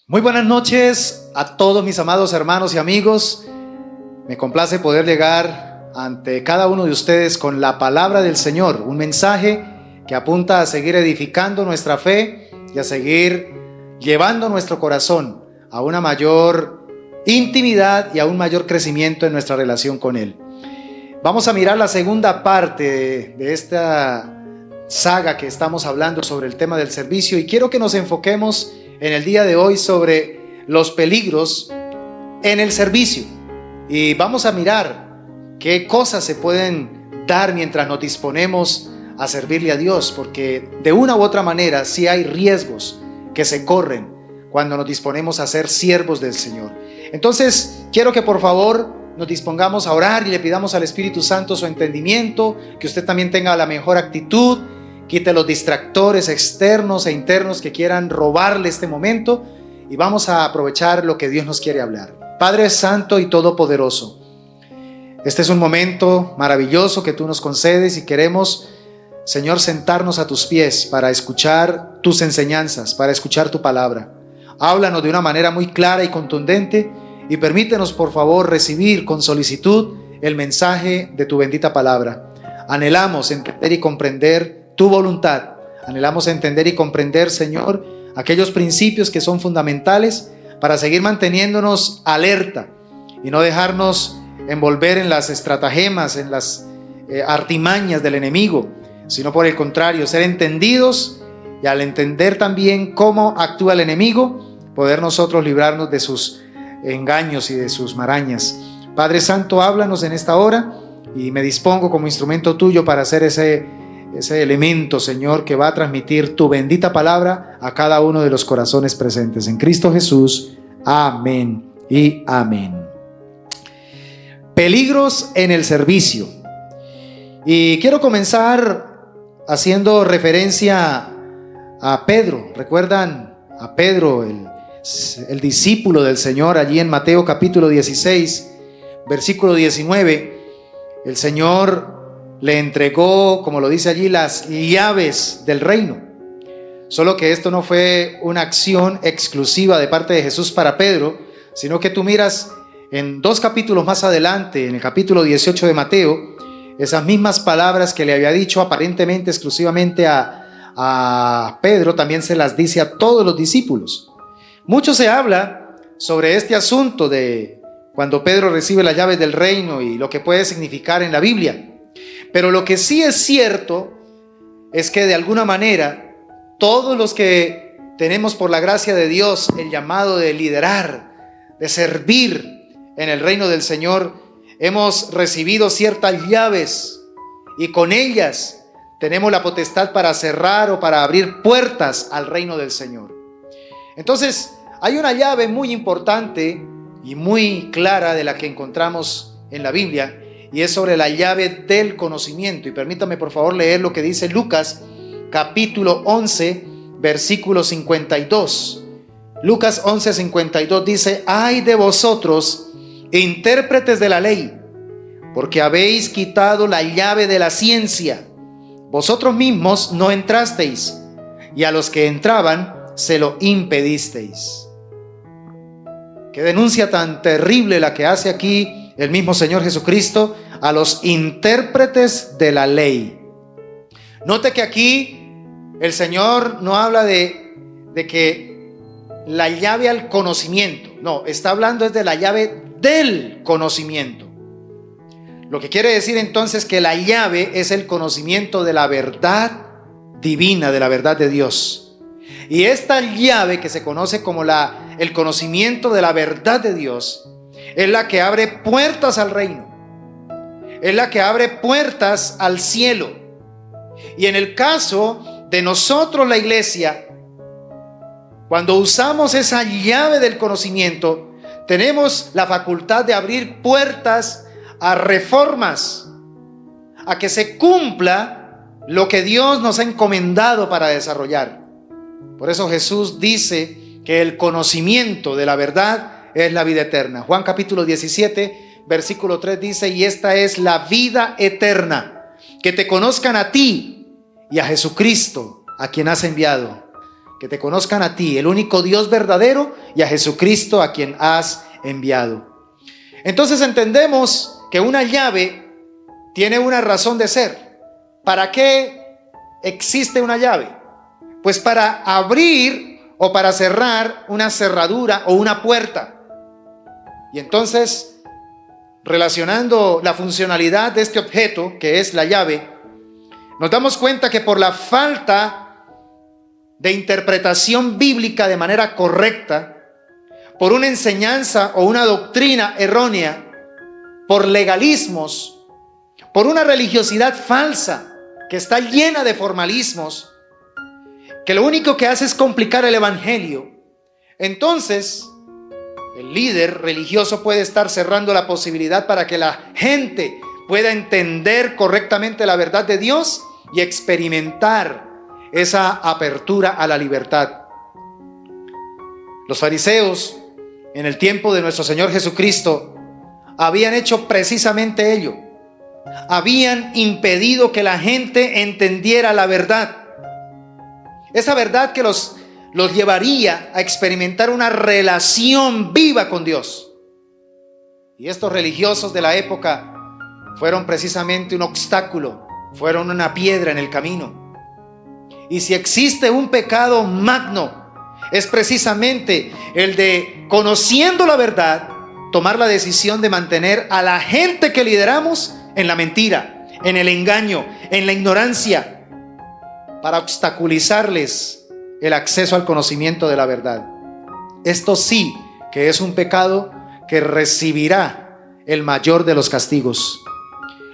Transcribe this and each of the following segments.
Muy buenas noches a todos mis amados hermanos y amigos. Me complace poder llegar ante cada uno de ustedes con la palabra del Señor, un mensaje que apunta a seguir edificando nuestra fe y a seguir llevando nuestro corazón a una mayor intimidad y a un mayor crecimiento en nuestra relación con Él. Vamos a mirar la segunda parte de esta saga que estamos hablando sobre el tema del servicio, y quiero que nos enfoquemos en el día de hoy sobre los peligros en el servicio. Y vamos a mirar qué cosas se pueden dar mientras nos disponemos a servirle a Dios, porque de una u otra manera sí hay riesgos que se corren cuando nos disponemos a ser siervos del Señor. Entonces quiero que por favor nos dispongamos a orar y le pidamos al Espíritu Santo su entendimiento, que usted también tenga la mejor actitud, quite los distractores externos e internos que quieran robarle este momento, y vamos a aprovechar lo que Dios nos quiere hablar. Padre Santo y Todopoderoso, este es un momento maravilloso que tú nos concedes y queremos, Señor, sentarnos a tus pies para escuchar tus enseñanzas, para escuchar tu palabra. Háblanos de una manera muy clara y contundente y permítenos, por favor, recibir con solicitud el mensaje de tu bendita palabra. Anhelamos entender y comprender tu voluntad. Anhelamos entender y comprender, Señor, aquellos principios que son fundamentales para seguir manteniéndonos alerta y no dejarnos envolver en las estratagemas, en las artimañas del enemigo, sino por el contrario, ser entendidos, y al entender también cómo actúa el enemigo, poder nosotros librarnos de sus engaños y de sus marañas. Padre Santo, háblanos en esta hora y me dispongo como instrumento tuyo para hacer ese elemento, Señor, que va a transmitir tu bendita palabra a cada uno de los corazones presentes. En Cristo Jesús, amén y amén. Peligros en el servicio. Y quiero comenzar haciendo referencia a Pedro. ¿Recuerdan a Pedro, el discípulo del Señor? Allí en Mateo capítulo 16, versículo 19, el Señor le entregó, como lo dice allí, las llaves del reino. Solo que esto no fue una acción exclusiva de parte de Jesús para Pedro, sino que tú miras en 2 capítulos más adelante, en el capítulo 18 de Mateo, esas mismas palabras que le había dicho aparentemente exclusivamente a Pedro, también se las dice a todos los discípulos. Mucho se habla sobre este asunto de cuando Pedro recibe las llaves del reino y lo que puede significar en la Biblia. Pero lo que sí es cierto es que de alguna manera todos los que tenemos por la gracia de Dios el llamado de liderar, de servir en el reino del Señor, hemos recibido ciertas llaves y con ellas tenemos la potestad para cerrar o para abrir puertas al reino del Señor. Entonces hay una llave muy importante y muy clara de la que encontramos en la Biblia, y es sobre la llave del conocimiento. Y permítame por favor leer lo que dice Lucas capítulo 11 versículo 52. Lucas 11, 52 dice: ay de vosotros, intérpretes de la ley, porque habéis quitado la llave de la ciencia. Vosotros mismos no entrasteis, y a los que entraban se lo impedisteis. Qué denuncia tan terrible la que hace aquí el mismo Señor Jesucristo a los intérpretes de la ley. Note que aquí el Señor no habla de que la llave al conocimiento, no, está hablando es de la llave del conocimiento. Lo que quiere decir entonces que la llave es el conocimiento de la verdad divina, de la verdad de Dios. Y esta llave que se conoce como el conocimiento de la verdad de Dios es la que abre puertas al reino, es la que abre puertas al cielo. Y en el caso de nosotros, la iglesia, cuando usamos esa llave del conocimiento, tenemos la facultad de abrir puertas a reformas, a que se cumpla lo que Dios nos ha encomendado para desarrollar. Por eso Jesús dice que el conocimiento de la verdad es la vida eterna. Juan capítulo 17 versículo 3 dice: y esta es la vida eterna, que te conozcan a ti y a Jesucristo, a quien has enviado. que te conozcan a ti, el único Dios verdadero, y a Jesucristo a quien has enviado. Entonces entendemos que una llave tiene una razón de ser. ¿Para qué existe una llave? Pues para abrir o para cerrar una cerradura o una puerta. Y entonces, relacionando la funcionalidad de este objeto, que es la llave, nos damos cuenta que por la falta de interpretación bíblica de manera correcta, por una enseñanza o una doctrina errónea, por legalismos, por una religiosidad falsa que está llena de formalismos, que lo único que hace es complicar el evangelio, entonces el líder religioso puede estar cerrando la posibilidad para que la gente pueda entender correctamente la verdad de Dios y experimentar esa apertura a la libertad. Los fariseos, en el tiempo de nuestro Señor Jesucristo, habían hecho precisamente ello. Habían impedido que la gente entendiera la verdad. Esa verdad que los llevaría a experimentar una relación viva con Dios. Y estos religiosos de la época fueron precisamente un obstáculo, fueron una piedra en el camino. Y si existe un pecado magno, es precisamente el de, conociendo la verdad, tomar la decisión de mantener a la gente que lideramos en la mentira, en el engaño, en la ignorancia, para obstaculizarles el acceso al conocimiento de la verdad. Esto sí que es un pecado que recibirá el mayor de los castigos.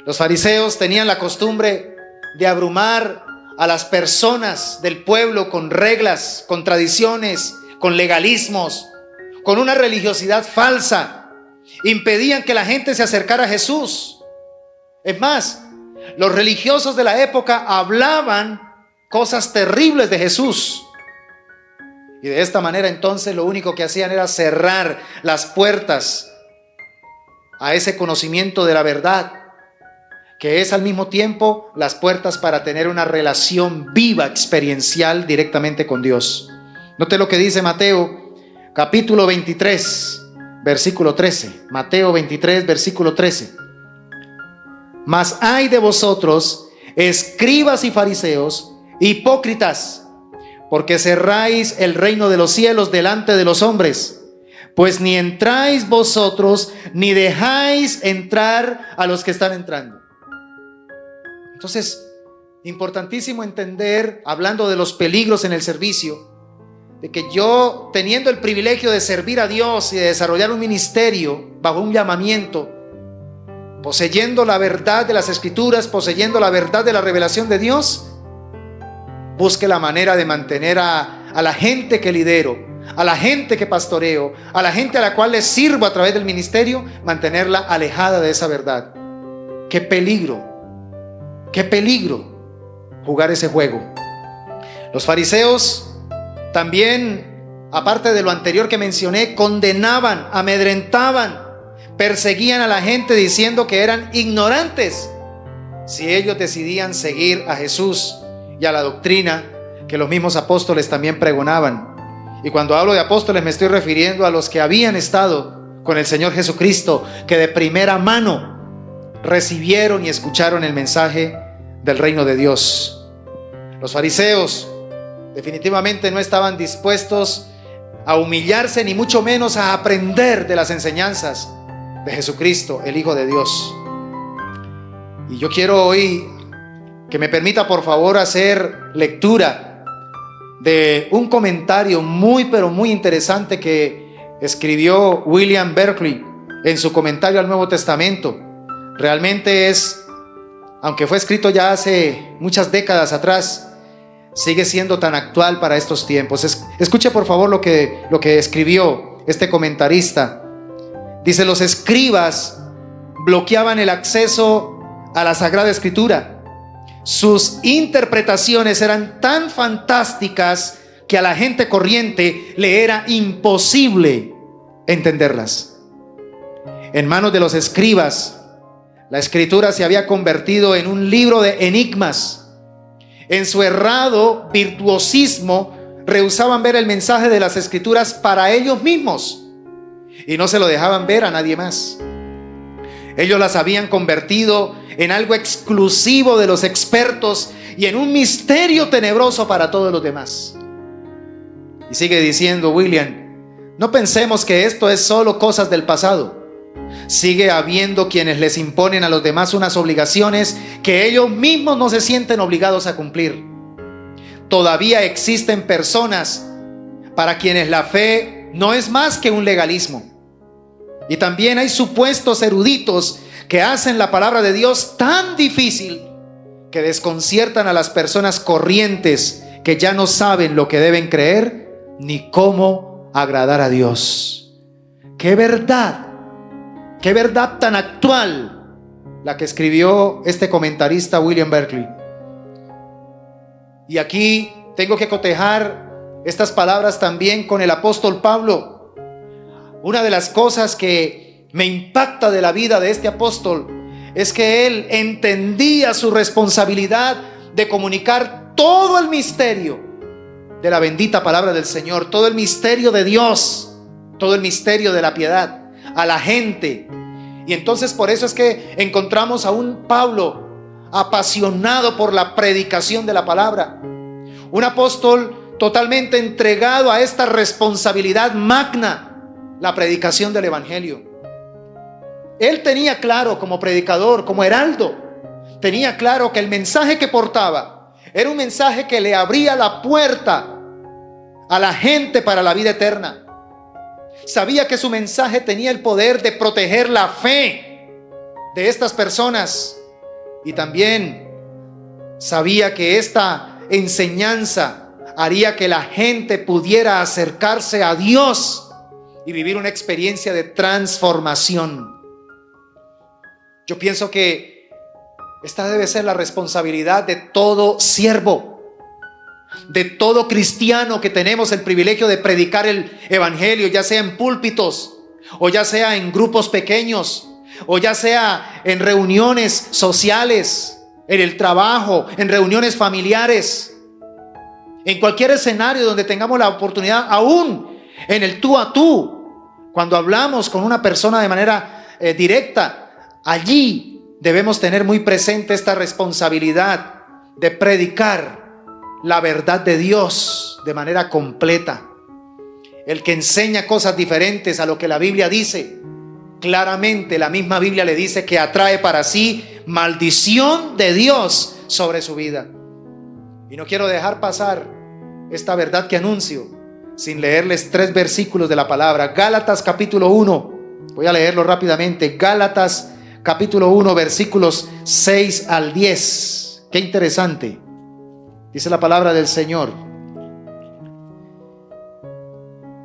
Los fariseos tenían la costumbre de abrumar a las personas del pueblo con reglas, con tradiciones, con legalismos, con una religiosidad falsa. Impedían que la gente se acercara a Jesús. Es más, los religiosos de la época hablaban cosas terribles de Jesús. Y de esta manera entonces lo único que hacían era cerrar las puertas a ese conocimiento de la verdad, que es al mismo tiempo las puertas para tener una relación viva, experiencial directamente con Dios. Note lo que dice Mateo, capítulo 23, versículo 13. Mateo 23, versículo 13. Mas ay de vosotros, escribas y fariseos, hipócritas, porque cerráis el reino de los cielos delante de los hombres, pues ni entráis vosotros, ni dejáis entrar a los que están entrando. Entonces, importantísimo entender, hablando de los peligros en el servicio, de que yo, teniendo el privilegio de servir a Dios y de desarrollar un ministerio bajo un llamamiento, poseyendo la verdad de las Escrituras, poseyendo la verdad de la revelación de Dios, busque la manera de mantener a la gente que lidero, a la gente que pastoreo, a la gente a la cual les sirvo a través del ministerio, mantenerla alejada de esa verdad. ¡Qué peligro! ¡Qué peligro jugar ese juego! Los fariseos también, aparte de lo anterior que mencioné, condenaban, amedrentaban, perseguían a la gente diciendo que eran ignorantes si ellos decidían seguir a Jesús y a la doctrina que los mismos apóstoles también pregonaban. Y cuando hablo de apóstoles me estoy refiriendo a los que habían estado con el Señor Jesucristo, que de primera mano recibieron y escucharon el mensaje del reino de Dios. Los fariseos definitivamente no estaban dispuestos a humillarse, ni mucho menos a aprender de las enseñanzas de Jesucristo, el Hijo de Dios. Y yo quiero hoy que me permita por favor hacer lectura de un comentario muy pero muy interesante que escribió William Berkeley en su comentario al Nuevo Testamento. Realmente es, aunque fue escrito ya hace muchas décadas atrás, sigue siendo tan actual para estos tiempos. Escuche por favor lo que escribió este comentarista. Dice: los escribas bloqueaban el acceso a la Sagrada Escritura. Sus interpretaciones eran tan fantásticas que a la gente corriente le era imposible entenderlas. En manos de los escribas, la Escritura se había convertido en un libro de enigmas. En su errado virtuosismo rehusaban ver el mensaje de las Escrituras para ellos mismos y no se lo dejaban ver a nadie más. Ellos las habían convertido en algo exclusivo de los expertos y en un misterio tenebroso para todos los demás. Y sigue diciendo William: no pensemos que esto es solo cosas del pasado. Sigue habiendo quienes les imponen a los demás unas obligaciones que ellos mismos no se sienten obligados a cumplir. Todavía existen personas para quienes la fe no es más que un legalismo. Y también hay supuestos eruditos que hacen la palabra de Dios tan difícil que desconciertan a las personas corrientes que ya no saben lo que deben creer ni cómo agradar a Dios. ¡Qué verdad! ¡Qué verdad tan actual la que escribió este comentarista William Barclay! Y aquí tengo que cotejar estas palabras también con el apóstol Pablo. Una de las cosas que me impacta de la vida de este apóstol es que él entendía su responsabilidad de comunicar todo el misterio de la bendita palabra del Señor, todo el misterio de Dios, todo el misterio de la piedad a la gente. Y entonces por eso es que encontramos a un Pablo apasionado por la predicación de la palabra, un apóstol totalmente entregado a esta responsabilidad magna, la predicación del evangelio. Él tenía claro, como predicador, como heraldo, tenía claro que el mensaje que portaba era un mensaje que le abría la puerta a la gente para la vida eterna. Sabía que su mensaje tenía el poder de proteger la fe de estas personas, y también sabía que esta enseñanza haría que la gente pudiera acercarse a Dios y vivir una experiencia de transformación. Yo pienso que esta debe ser la responsabilidad de todo siervo, de todo cristiano que tenemos el privilegio de predicar el evangelio, ya sea en púlpitos, o ya sea en grupos pequeños, o ya sea en reuniones sociales, en el trabajo, en reuniones familiares, en cualquier escenario donde tengamos la oportunidad, aún en el tú a tú, cuando hablamos con una persona de manera directa. Allí debemos tener muy presente esta responsabilidad de predicar la verdad de Dios de manera completa. El que enseña cosas diferentes a lo que la Biblia dice, claramente la misma Biblia le dice que atrae para sí maldición de Dios sobre su vida. Y no quiero dejar pasar esta verdad que anuncio sin leerles 3 versículos de la palabra. Gálatas capítulo 1, voy a leerlo rápidamente. Gálatas capítulo 1, versículos 6 al 10. Qué interesante. Dice la palabra del Señor: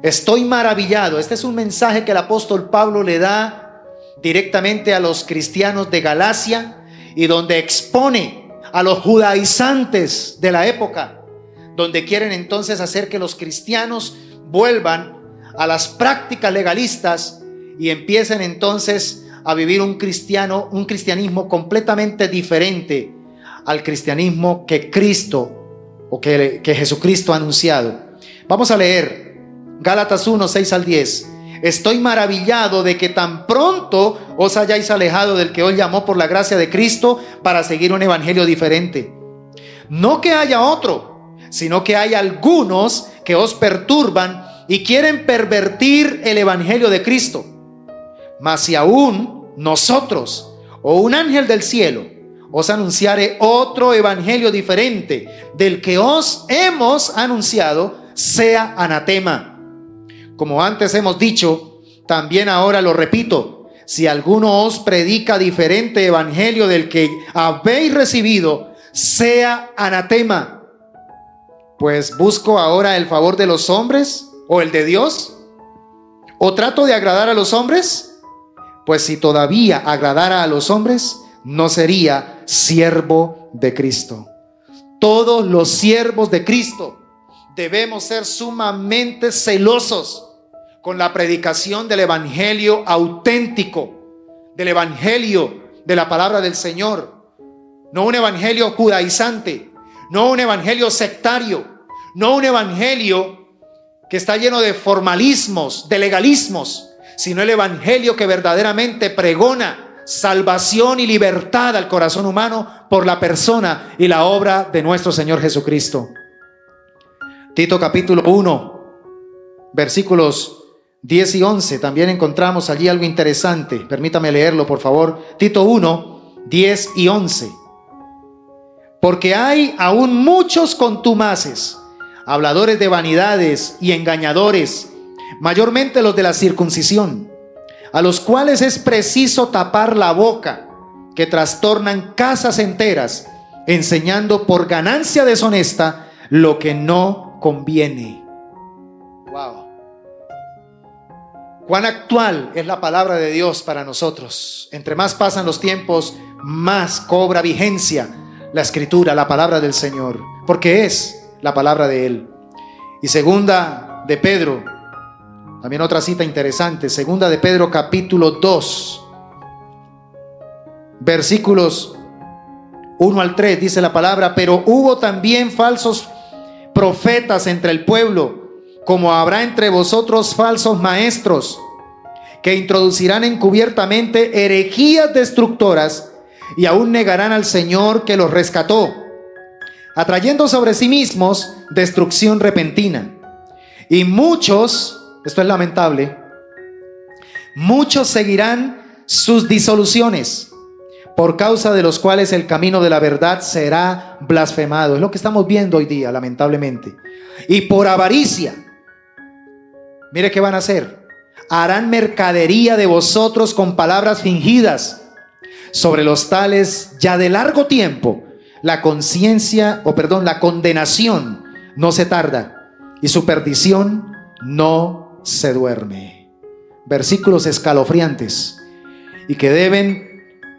estoy maravillado. Este es un mensaje que el apóstol Pablo le da directamente a los cristianos de Galacia, y donde expone a los judaizantes de la época, donde quieren entonces hacer que los cristianos vuelvan a las prácticas legalistas y empiecen entonces a vivir un cristianismo completamente diferente al cristianismo que Cristo o que Jesucristo ha anunciado. Vamos a leer Gálatas 1, 6 al 10. Estoy maravillado de que tan pronto os hayáis alejado del que os llamó por la gracia de Cristo para seguir un evangelio diferente. No que haya otro, sino que hay algunos que os perturban y quieren pervertir el evangelio de Cristo. Mas si aún nosotros o un ángel del cielo os anunciare otro evangelio diferente del que os hemos anunciado, sea anatema. Como antes hemos dicho, también ahora lo repito: si alguno os predica diferente evangelio del que habéis recibido, sea anatema. Pues busco ahora el favor de los hombres o el de Dios, o trato de agradar a los hombres. Pues si todavía agradara a los hombres, no sería siervo de Cristo. Todos los siervos de Cristo debemos ser sumamente celosos con la predicación del evangelio auténtico, del evangelio de la palabra del Señor. No un evangelio judaizante, no un evangelio sectario, No un evangelio que está lleno de formalismos, de legalismos, sino el evangelio que verdaderamente pregona salvación y libertad al corazón humano por la persona y la obra de nuestro Señor Jesucristo. Tito capítulo 1, versículos 10 y 11, también encontramos allí algo interesante. Permítame leerlo, por favor. Tito 1, 10 y 11. Porque hay aún muchos contumaces, habladores de vanidades y engañadores, mayormente los de la circuncisión, a los cuales es preciso tapar la boca, que trastornan casas enteras, enseñando por ganancia deshonesta lo que no conviene. Wow. Cuán actual es la palabra de Dios para nosotros. Entre más pasan los tiempos, más cobra vigencia la escritura, la palabra del Señor, porque es la palabra de Él. Y segunda de Pedro, también otra cita interesante, segunda de Pedro capítulo 2, versículos 1 al 3, dice la palabra: pero hubo también falsos profetas entre el pueblo, como habrá entre vosotros falsos maestros, que introducirán encubiertamente herejías destructoras, y aún negarán al Señor que los rescató, atrayendo sobre sí mismos destrucción repentina. Y muchos, esto es lamentable, muchos seguirán sus disoluciones, por causa de los cuales el camino de la verdad será blasfemado. Es lo que estamos viendo hoy día, lamentablemente. Y por avaricia, mire qué van a hacer: harán mercadería de vosotros con palabras fingidas. Sobre los tales ya de largo tiempo la condenación no se tarda, y su perdición no se duerme. Versículos escalofriantes, y que deben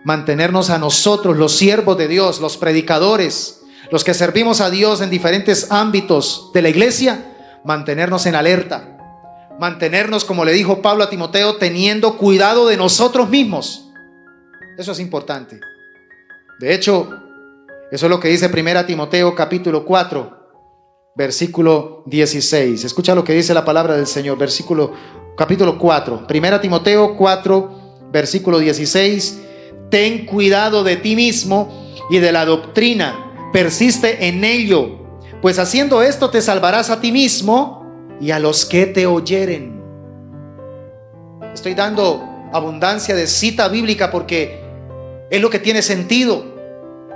mantenernos a nosotros, los siervos de Dios, los predicadores, los que servimos a Dios en diferentes ámbitos de la iglesia, mantenernos en alerta, mantenernos, como le dijo Pablo a Timoteo, teniendo cuidado de nosotros mismos. Eso es importante. De hecho, eso es lo que dice 1 Timoteo capítulo 4, versículo 16. Escucha lo que dice la palabra del Señor, capítulo 4, 1 Timoteo 4, versículo 16. Ten cuidado de ti mismo y de la doctrina, persiste en ello, pues haciendo esto te salvarás a ti mismo y a los que te oyeren. Estoy dando abundancia de cita bíblica porque es lo que tiene sentido.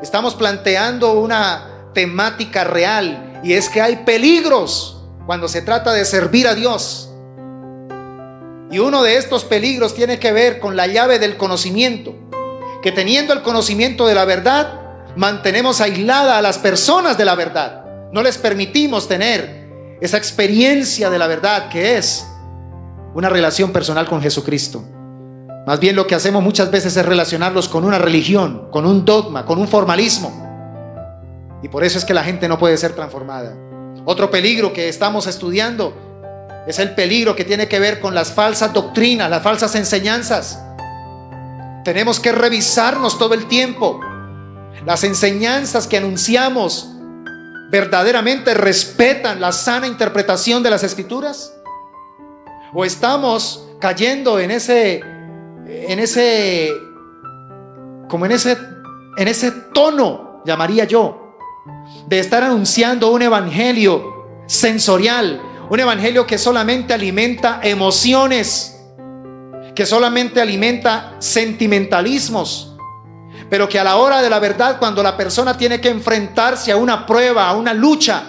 Estamos planteando una temática real, y es que hay peligros cuando se trata de servir a Dios. Y uno de estos peligros tiene que ver con la llave del conocimiento, que teniendo el conocimiento de la verdad, mantenemos aislada a las personas de la verdad. No les permitimos tener esa experiencia de la verdad, que es una relación personal con Jesucristo. Más bien lo que hacemos muchas veces es relacionarlos con una religión, con un dogma, con un formalismo. Y por eso es que la gente no puede ser transformada. Otro peligro que estamos estudiando es el peligro que tiene que ver con las falsas doctrinas, las falsas enseñanzas. Tenemos que revisarnos todo el tiempo. Las enseñanzas que anunciamos verdaderamente respetan la sana interpretación de las Escrituras, o estamos cayendo en ese tono, llamaría yo, de estar anunciando un evangelio sensorial, un evangelio que solamente alimenta emociones, que solamente alimenta sentimentalismos, pero que a la hora de la verdad, cuando la persona tiene que enfrentarse a una prueba, a una lucha,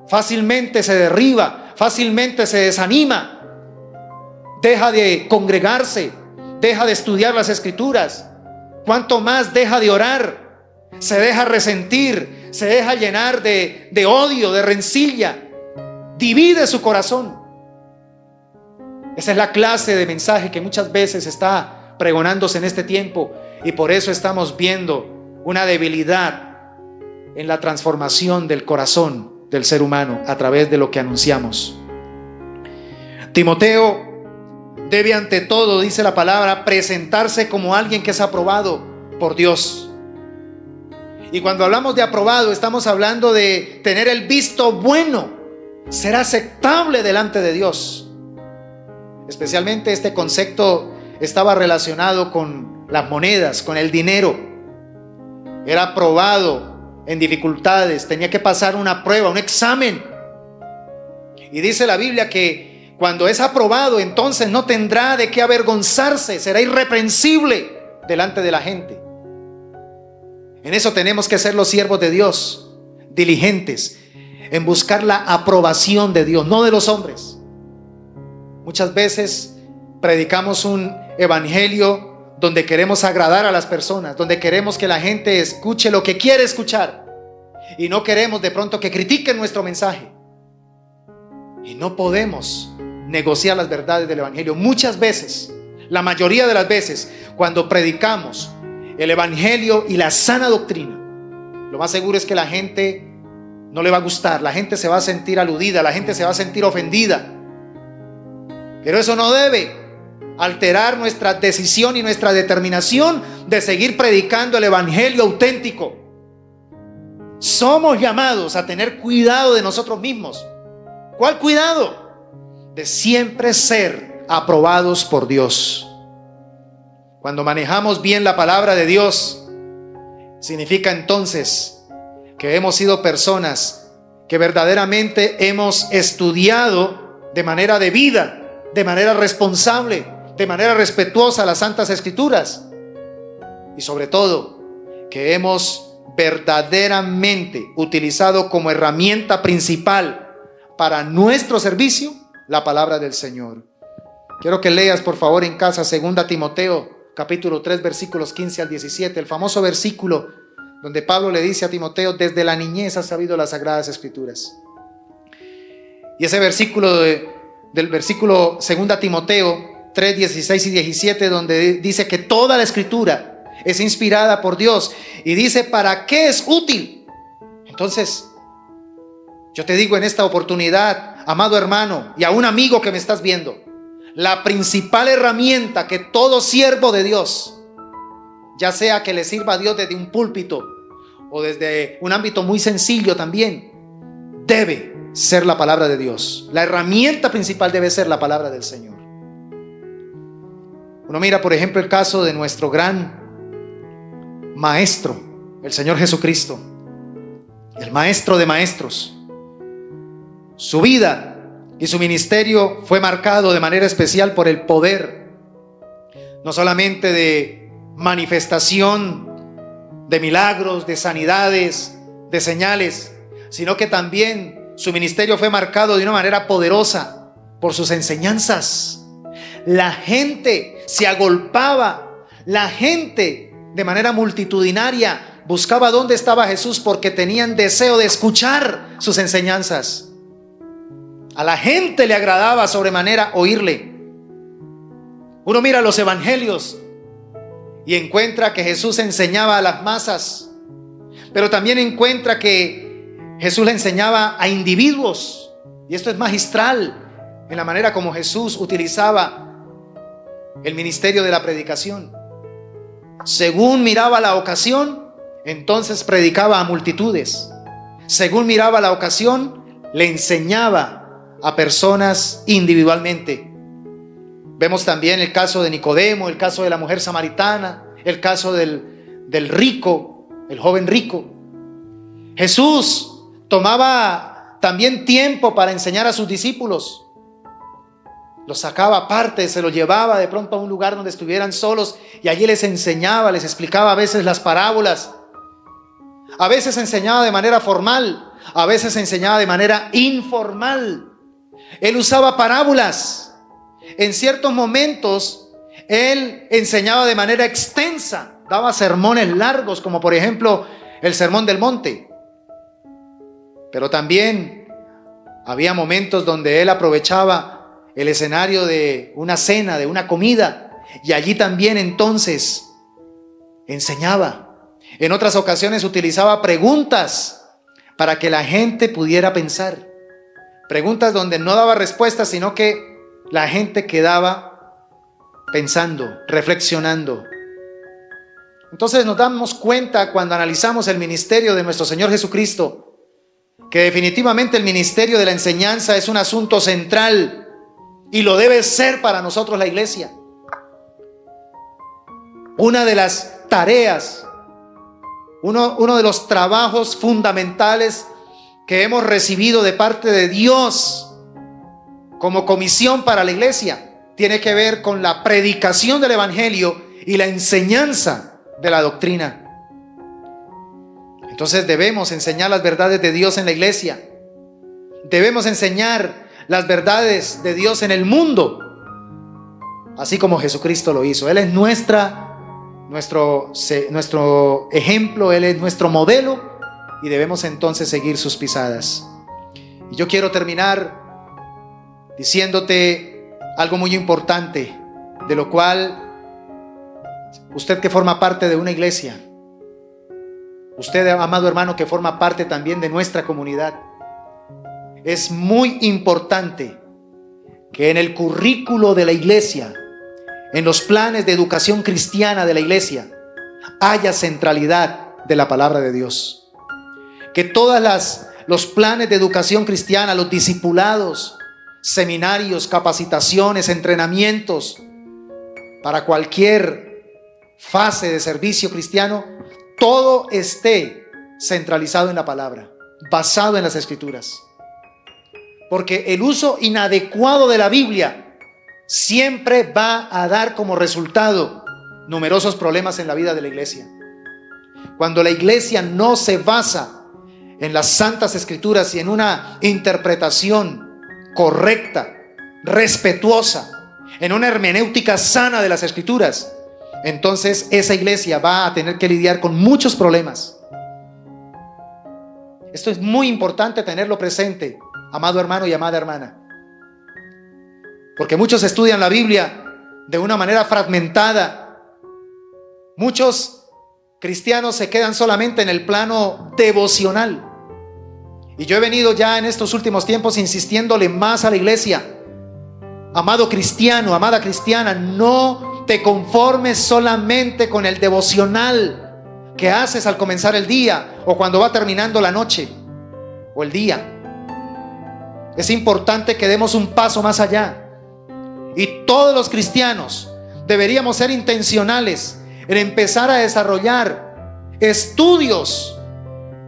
fácilmente se derriba, fácilmente se desanima, deja de congregarse, deja de estudiar las Escrituras. Cuanto más deja de orar, se deja resentir, se deja llenar de odio, de rencilla, divide su corazón. Esa es la clase de mensaje que muchas veces está pregonándose en este tiempo, y por eso estamos viendo una debilidad en la transformación del corazón del ser humano a través de lo que anunciamos. Timoteo debe ante todo, dice la palabra, presentarse como alguien que es aprobado por Dios. Y cuando hablamos de aprobado, estamos hablando de tener el visto bueno, ser aceptable delante de Dios. Especialmente este concepto estaba relacionado con las monedas, con el dinero. Era aprobado en dificultades, tenía que pasar una prueba, un examen. Y dice la Biblia que cuando es aprobado, entonces no tendrá de qué avergonzarse, será irreprensible delante de la gente. En eso tenemos que ser los siervos de Dios, diligentes en buscar la aprobación de Dios, no de los hombres. Muchas veces predicamos un evangelio donde queremos agradar a las personas, donde queremos que la gente escuche lo que quiere escuchar, y no queremos de pronto que critiquen nuestro mensaje. Y no podemos negociar las verdades del evangelio. Muchas veces, la mayoría de las veces, cuando predicamos el evangelio y la sana doctrina, lo más seguro es que la gente no le va a gustar, la gente se va a sentir aludida, la gente se va a sentir ofendida. Pero eso no debe alterar nuestra decisión y nuestra determinación de seguir predicando el evangelio auténtico. Somos llamados a tener cuidado de nosotros mismos. ¿Cuál cuidado? De siempre ser aprobados por Dios. Cuando manejamos bien la palabra de Dios, significa entonces que hemos sido personas que verdaderamente hemos estudiado de manera debida, de manera responsable, de manera respetuosa las Santas Escrituras, y sobre todo que hemos verdaderamente utilizado como herramienta principal para nuestro servicio la palabra del Señor. Quiero que leas por favor en casa 2 Timoteo capítulo 3 versículos 15 al 17, el famoso versículo donde Pablo le dice a Timoteo: desde la niñez has sabido las Sagradas Escrituras. Y ese versículo del versículo 2 Timoteo 3, 16 y 17, donde dice que toda la Escritura es inspirada por Dios, y dice ¿para qué es útil? Entonces, yo te digo en esta oportunidad, amado hermano y a un amigo que me estás viendo, la principal herramienta que todo siervo de Dios, ya sea que le sirva a Dios desde un púlpito o desde un ámbito muy sencillo también, debe ser la palabra de Dios. La herramienta principal debe ser la palabra del Señor. Uno mira por ejemplo el caso de nuestro gran maestro, el Señor Jesucristo, el maestro de maestros. Su vida y su ministerio fue marcado de manera especial por el poder, no solamente de manifestación de milagros, de sanidades, de señales, sino que también su ministerio fue marcado de una manera poderosa por sus enseñanzas. La gente se agolpaba, la gente de manera multitudinaria buscaba dónde estaba Jesús porque tenían deseo de escuchar sus enseñanzas. A la gente le agradaba sobremanera oírle. Uno mira los evangelios y encuentra que Jesús enseñaba a las masas, pero también encuentra que Jesús le enseñaba a individuos, y esto es magistral en la manera como Jesús utilizaba el ministerio de la predicación. Según miraba la ocasión, entonces predicaba a multitudes. Según miraba la ocasión, le enseñaba a personas individualmente. Vemos también el caso de Nicodemo, el caso de la mujer samaritana, el caso del rico, el joven rico. Jesús tomaba también tiempo para enseñar a sus discípulos. Los sacaba aparte, se los llevaba de pronto a un lugar donde estuvieran solos y allí les enseñaba, les explicaba a veces las parábolas. A veces enseñaba de manera formal, a veces enseñaba de manera informal. Él usaba parábolas. En ciertos momentos él enseñaba de manera extensa, daba sermones largos, como por ejemplo el Sermón del Monte. Pero también había momentos donde él aprovechaba el escenario de una cena, de una comida, y allí también entonces enseñaba. En otras ocasiones utilizaba preguntas para que la gente pudiera pensar. Preguntas donde no daba respuestas, sino que la gente quedaba pensando, reflexionando. Entonces nos damos cuenta cuando analizamos el ministerio de nuestro Señor Jesucristo, que definitivamente el ministerio de la enseñanza es un asunto central y lo debe ser para nosotros la iglesia. Una de las tareas, uno de los trabajos fundamentales que hemos recibido de parte de Dios como comisión para la iglesia tiene que ver con la predicación del evangelio y la enseñanza de la doctrina. Entonces debemos enseñar las verdades de Dios en la iglesia. Debemos enseñar las verdades de Dios en el mundo, así como Jesucristo lo hizo. Él es nuestro ejemplo, Él es nuestro modelo y debemos entonces seguir sus pisadas. Y yo quiero terminar diciéndote algo muy importante, de lo cual usted que forma parte de una iglesia, usted, amado hermano, que forma parte también de nuestra comunidad, es muy importante que en el currículo de la iglesia, en los planes de educación cristiana de la iglesia, haya centralidad de la palabra de Dios. Que los planes de educación cristiana, los discipulados, seminarios, capacitaciones, entrenamientos para cualquier fase de servicio cristiano, todo esté centralizado en la palabra, basado en las Escrituras. Porque el uso inadecuado de la Biblia siempre va a dar como resultado numerosos problemas en la vida de la iglesia. Cuando la iglesia no se basa en las santas Escrituras y en una interpretación correcta, respetuosa, en una hermenéutica sana de las Escrituras, entonces esa iglesia va a tener que lidiar con muchos problemas. Esto es muy importante tenerlo presente, amado hermano y amada hermana, porque muchos estudian la Biblia de una manera fragmentada. Muchos cristianos se quedan solamente en el plano devocional. Y yo he venido ya en estos últimos tiempos insistiéndole más a la iglesia: amado cristiano, amada cristiana, no te conformes solamente con el devocional que haces al comenzar el día o cuando va terminando la noche o el día. Es importante que demos un paso más allá. Y todos los cristianos deberíamos ser intencionales en empezar a desarrollar estudios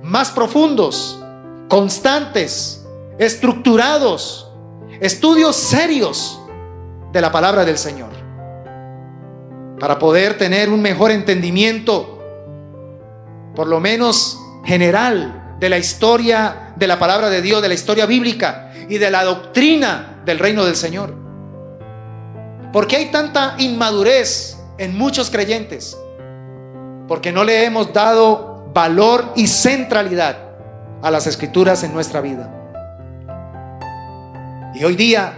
más profundos, constantes, estructurados, estudios serios de la palabra del Señor, para poder tener un mejor entendimiento, por lo menos general, de la historia de la palabra de Dios, de la historia bíblica y de la doctrina del reino del Señor. ¿Por qué hay tanta inmadurez en muchos creyentes? Porque no le hemos dado valor y centralidad a las Escrituras en nuestra vida. Y hoy día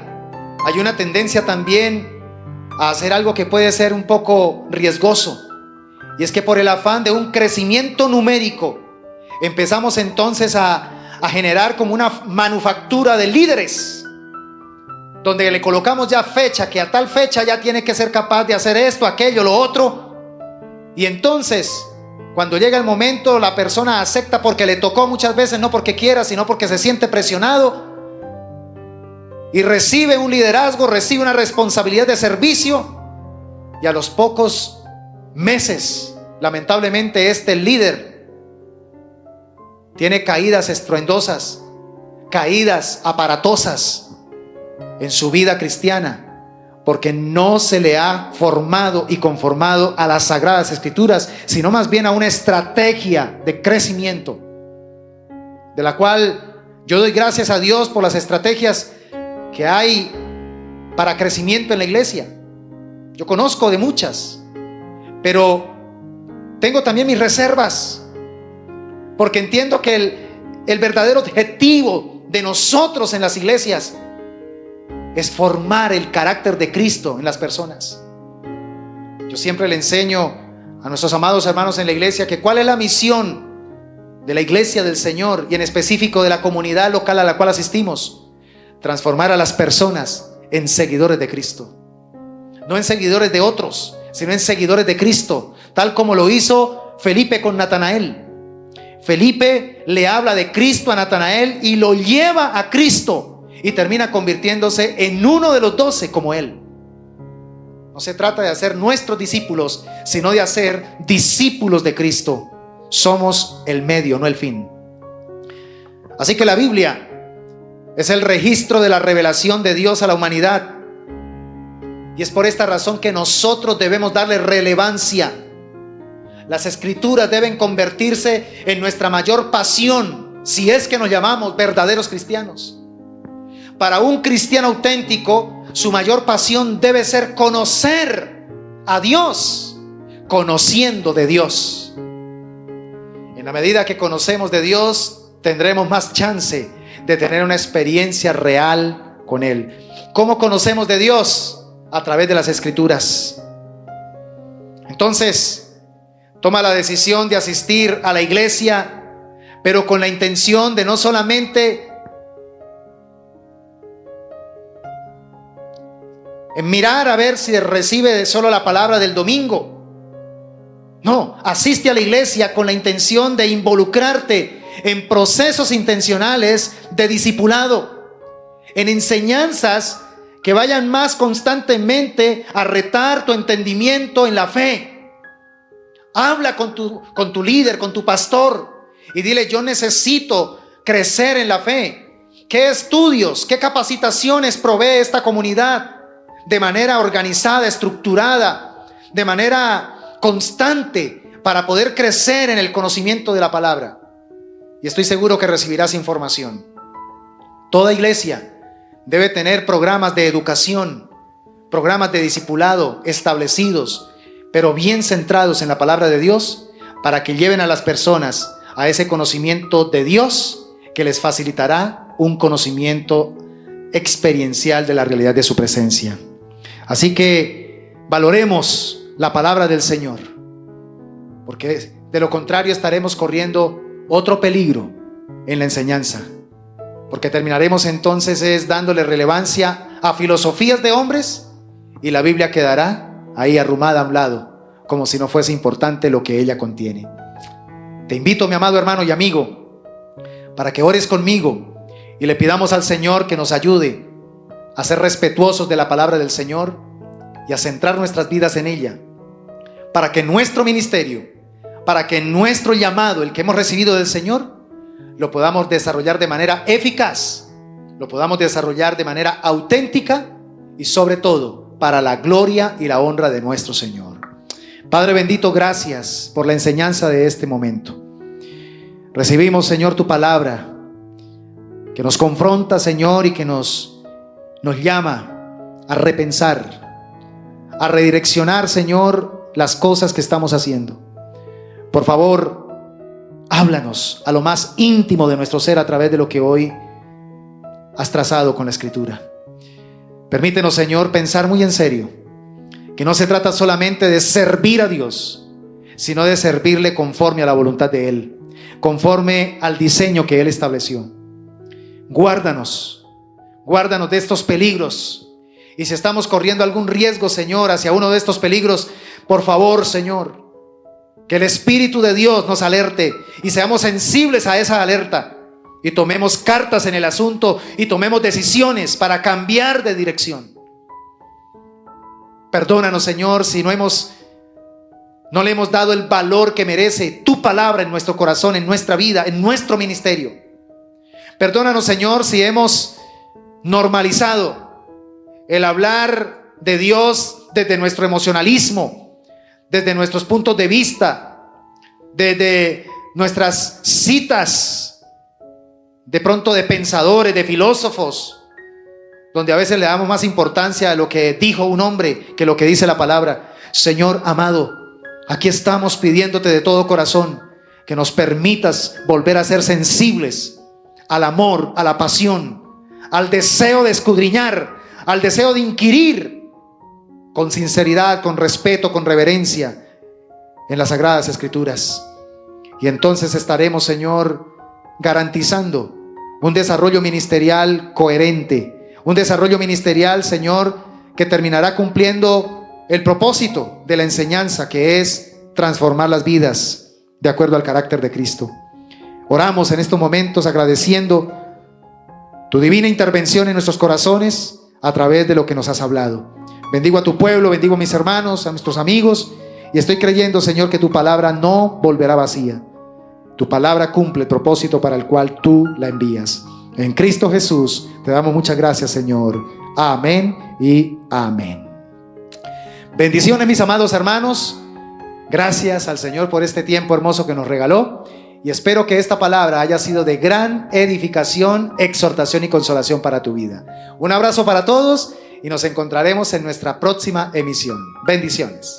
hay una tendencia también a hacer algo que puede ser un poco riesgoso, y es que por el afán de un crecimiento numérico empezamos entonces a generar como una manufactura de líderes, donde le colocamos ya fecha, que a tal fecha ya tiene que ser capaz de hacer esto, aquello, lo otro. Y entonces, cuando llega el momento, la persona acepta porque le tocó muchas veces, no porque quiera, sino porque se siente presionado, y recibe un liderazgo, recibe una responsabilidad de servicio, y a los pocos meses, lamentablemente, este líder tiene caídas estruendosas, caídas aparatosas en su vida cristiana, porque no se le ha formado y conformado a las Sagradas Escrituras, sino más bien a una estrategia de crecimiento, de la cual yo doy gracias a Dios por las estrategias que hay para crecimiento en la iglesia. Yo conozco de muchas, pero tengo también mis reservas, porque entiendo que el verdadero objetivo de nosotros en las iglesias es formar el carácter de Cristo en las personas. Yo siempre le enseño a nuestros amados hermanos en la iglesia que cuál es la misión de la iglesia del Señor y en específico de la comunidad local a la cual asistimos: transformar a las personas en seguidores de Cristo, no en seguidores de otros, sino en seguidores de Cristo, tal como lo hizo Felipe con Natanael. Felipe le habla de Cristo a Natanael y lo lleva a Cristo y termina convirtiéndose en uno de los 12 como él. No se trata de hacer nuestros discípulos, sino de hacer discípulos de Cristo. Somos el medio, no el fin. Así que la Biblia es el registro de la revelación de Dios a la humanidad. Y es por esta razón que nosotros debemos darle relevancia. Las Escrituras deben convertirse en nuestra mayor pasión, si es que nos llamamos verdaderos cristianos. Para un cristiano auténtico, su mayor pasión debe ser conocer a Dios, conociendo de Dios. En la medida que conocemos de Dios, tendremos más chance de tener una experiencia real con Él. ¿Cómo conocemos de Dios? A través de las Escrituras. Entonces, toma la decisión de asistir a la iglesia, pero con la intención de no solamente mirar a ver si recibe solo la palabra del domingo. No, asiste a la iglesia con la intención de involucrarte en procesos intencionales de discipulado, en enseñanzas que vayan más constantemente a retar tu entendimiento en la fe. Habla con tu líder, con tu pastor, y dile: yo necesito crecer en la fe. ¿Qué estudios, qué capacitaciones provee esta comunidad? De manera organizada, estructurada, de manera constante, para poder crecer en el conocimiento de la palabra. Y estoy seguro que recibirás información. Toda iglesia debe tener programas de educación, programas de discipulado establecidos, pero bien centrados en la palabra de Dios, para que lleven a las personas a ese conocimiento de Dios que les facilitará un conocimiento experiencial de la realidad de su presencia. Así que valoremos la palabra del Señor, porque de lo contrario estaremos corriendo otro peligro en la enseñanza, porque terminaremos entonces dándole relevancia a filosofías de hombres y la Biblia quedará ahí arrumada a un lado, como si no fuese importante lo que ella contiene. Te invito, mi amado hermano y amigo, para que ores conmigo y le pidamos al Señor que nos ayude a ser respetuosos de la palabra del Señor y a centrar nuestras vidas en ella, para que nuestro ministerio, para que nuestro llamado, el que hemos recibido del Señor, lo podamos desarrollar de manera eficaz, lo podamos desarrollar de manera auténtica y sobre todo para la gloria y la honra de nuestro Señor. Padre bendito, gracias por la enseñanza de este momento. Recibimos, Señor, tu palabra que nos confronta, Señor, y que nos llama a repensar, a redireccionar, Señor, las cosas que estamos haciendo. Por favor, háblanos a lo más íntimo de nuestro ser a través de lo que hoy has trazado con la Escritura. Permítenos, Señor, pensar muy en serio que no se trata solamente de servir a Dios, sino de servirle conforme a la voluntad de Él, conforme al diseño que Él estableció. Guárdanos de estos peligros. Y si estamos corriendo algún riesgo, Señor, hacia uno de estos peligros, por favor, Señor, que el Espíritu de Dios nos alerte y seamos sensibles a esa alerta y tomemos cartas en el asunto y tomemos decisiones para cambiar de dirección. Perdónanos, Señor, si no le hemos dado el valor que merece tu palabra en nuestro corazón, en nuestra vida, en nuestro ministerio. Perdónanos, Señor, si hemos normalizado el hablar de Dios desde nuestro emocionalismo, desde nuestros puntos de vista, desde nuestras citas, de pronto de pensadores, de filósofos, donde a veces le damos más importancia a lo que dijo un hombre que lo que dice la palabra. Señor amado, aquí estamos pidiéndote de todo corazón que nos permitas volver a ser sensibles al amor, a la pasión, al deseo de escudriñar, al deseo de inquirir con sinceridad, con respeto, con reverencia en las Sagradas Escrituras. Y entonces estaremos, Señor, garantizando un desarrollo ministerial coherente, un desarrollo ministerial, Señor, que terminará cumpliendo el propósito de la enseñanza, que es transformar las vidas de acuerdo al carácter de Cristo. Oramos en estos momentos agradeciendo tu divina intervención en nuestros corazones a través de lo que nos has hablado. Bendigo a tu pueblo, bendigo a mis hermanos, a nuestros amigos, y estoy creyendo, Señor, que tu palabra no volverá vacía. Tu palabra cumple el propósito para el cual tú la envías. En Cristo Jesús te damos muchas gracias, Señor. Amén y amén. Bendiciones, mis amados hermanos. Gracias al Señor por este tiempo hermoso que nos regaló. Y espero que esta palabra haya sido de gran edificación, exhortación y consolación para tu vida. Un abrazo para todos y nos encontraremos en nuestra próxima emisión. Bendiciones.